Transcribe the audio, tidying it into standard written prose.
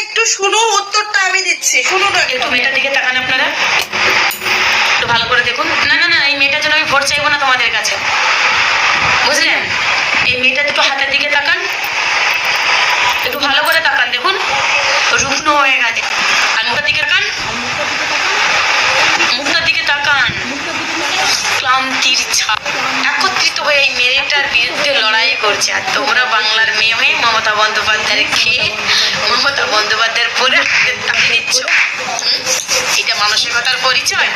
একটু শুনুন, উত্তরটা আমি দিচ্ছি, শুনুন আগে। একটু মেয়েটার দিকে তাকান আপনারা, একটু ভালো করে দেখুন। না না না, এই মেয়েটার জন্য আমি ভোট চাইবো না তোমাদের কাছে, বুঝলেন? এই মেয়েটা দুটো হাতের দিকে তাকান, একটু ভালো করে তাকান, দেখুন রুগ্ন হয়ে গেছে। আর মুখের দিকে তাকান, মুখটার দিকে তাকান, ক্লান্তির ছাপ। একত্রিত হয়ে এই মেয়েটার বিরুদ্ধে লড়াই করছে, আর তোমরা বাংলার মেয়ে হয়ে মমতা বন্দ্যোপাধ্যায়ের খেয়ে মমতা বন্দ্যোপাধ্যায়ের পরে তাড়িয়ে দিচ্ছ। এটা মানসিকতার পরিচয়?